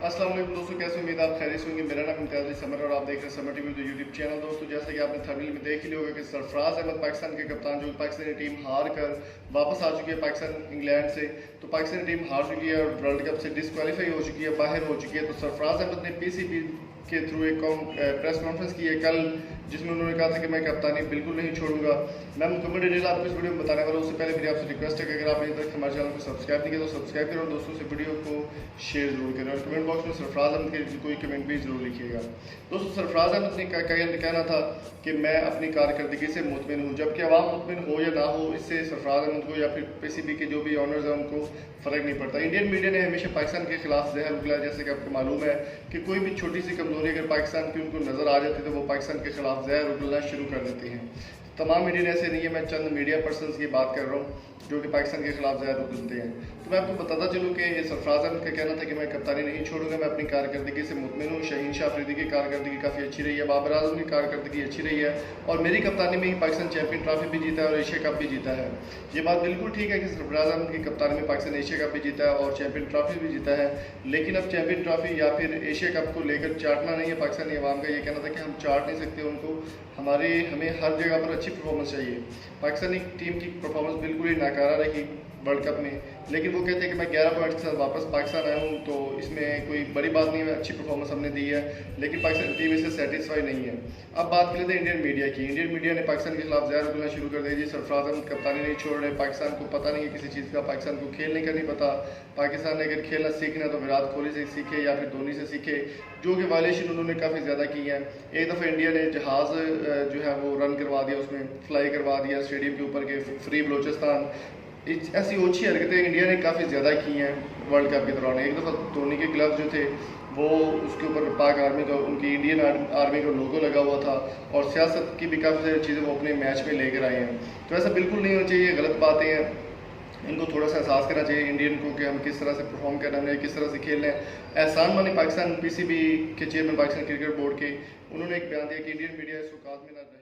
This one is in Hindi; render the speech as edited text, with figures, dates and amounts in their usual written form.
अस्सलाम वालेकुम दोस्तों, कैसे उम्मीद आप खैरियत से होंगे। मेरा नाम इम्तियाज़ अली समर और आप देख रहे हैं समर टीवी यूट्यूब चैनल। दोस्तों, जैसे कि आपने थंबनेल में देख ही लिया होगा कि सरफराज अहमद पाकिस्तान के कप्तान, जो पाकिस्तानी टीम हार कर वापस आ चुकी है पाकिस्तान इंग्लैंड से, तो पाकिस्तानी टीम हार चुकी है और वर्ल्ड कप से डिस्क्वालीफाई हो चुकी है, बाहर हो चुकी है। तो सरफराज अहमद ने पीसीबी के थ्रू एक प्रेस कॉन्फ्रेंस की है कल, जिसमें उन्होंने कहा था कि मैं कप्तानी बिल्कुल नहीं छोड़ूंगा। मैं मुकम्मल डिटेल आपको इस वीडियो में बताने वाला हूँ। उससे पहले मेरी आपसे रिक्वेस्ट है कि अगर आप अभी तक हमारे चैनल को सब्सक्राइब नहीं किया तो सब्सक्राइब करें और दोस्तों से वीडियो को शेयर जरूर करें और कमेंट बॉक्स में सरफराज अहमद के कोई कमेंट भी जरूर लिखिएगा। दोस्तों, सरफराज अहमद ने कहना था कि मैं अपनी कारकर्दगी से मुतमिन हूँ, जबकि अवाम मुतमिन हो या ना हो, इससे सरफराज अहमद को या फिर पीसीबी के जो भी ऑनर्स हैं उनको फ़र्क नहीं पड़ता। इंडियन मीडिया ने हमेशा पाकिस्तान के खिलाफ जहर उगला, जैसे कि आपको मालूम है कि कोई भी छोटी सी कमजोरी अगर पाकिस्तान की उनको नज़र आ जाती है तो वो पाकिस्तान के खिलाफ जहर उगलना शुरू कर देते हैं। तमाम मीडिया ऐसे नहीं है, मैं चंद मीडिया पर्सनस की बात कर रहा हूँ जो कि पाकिस्तान के खिलाफ जहर उगलते हैं। तो मैं आपको बताता चलूँ कि ये सरफराज अहमद का कहना था कि मैं कप्तानी नहीं छोड़ूंगा, मैं अपनी कारकर्दगी से मुतमिन हूँ। शहीन शाह अफरीदी की कारकर्दगी काफ़ी अच्छी रही है, बाबर आजम की कारकर्दगी अच्छी रही है और मेरी कप्तानी में ही पाकिस्तान चैंपियन ट्रॉफी भी जीता है और एशिया कप भी जीता है। ये बात बिल्कुल ठीक है कि सरफराज अहमद की कप्तानी में पाकिस्तान एशिया कप भी जीता है और चैंपियन ट्रॉफी भी जीता है, लेकिन अब चैंपियन ट्रॉफी या फिर एशिया कप को लेकर चाटना नहीं है पाकिस्तानी अवाम का। ये कहना था कि हम चाट नहीं सकते उनको, हमें हर जगह पर अच्छी परफॉर्मेंस चाहिए। पाकिस्तानी टीम की परफॉर्मेंस बिल्कुल ही नाकारा रही वर्ल्ड कप में, लेकिन वो कहते हैं कि मैं 11 पॉइंट के साथ वापस पाकिस्तान आया हूँ, तो इसमें कोई बड़ी बात नहीं है, अच्छी परफॉर्मेंस हमने दी है, लेकिन पाकिस्तान टीम इससे सेटिस्फाई नहीं है। अब बात कर लेते हैं इंडियन मीडिया की। इंडियन मीडिया ने पाकिस्तान के खिलाफ जहर उगलना शुरू कर दिया जी, सरफराज अहमद कप्तानी नहीं छोड़ रहे, पाकिस्तान को पता नहीं है किसी चीज़ का, पाकिस्तान को खेलने का नहीं पता, पाकिस्तान ने अगर खेलना सीखना तो विराट कोहली से सीखे या फिर धोनी से सीखे, जो कि वायलेशन उन्होंने काफ़ी ज़्यादा की है। एक दफ़ा इंडिया ने जहाज़ जो है वो रन करवा दिया, उसमें फ्लाई करवा दिया स्टेडियम के ऊपर के फ्री बलोचिस्तान। ऐसी ओछी हरकतें इंडिया ने काफ़ी ज़्यादा की हैं वर्ल्ड कप के दौरान। एक दफ़ा धोनी के ग्लव्स जो थे वो उसके ऊपर पाक आर्मी का, उनकी इंडियन आर्मी का लोगो लगा हुआ था और सियासत की भी काफ़ी सारी चीज़ें वो अपने मैच में लेकर आए हैं। तो ऐसा बिल्कुल नहीं होना चाहिए, गलत बातें हैं, इनको थोड़ा सा एहसास करना चाहिए इंडियन को कि हम किस तरह से परफॉर्म करना है, किस तरह से खेलना है। एहसान मानी पाकिस्तान पीसीबी के चेयरमैन पाकिस्तान क्रिकेट बोर्ड के, उन्होंने एक बयान दिया कि इंडियन मीडिया इस औकात में ना रहे।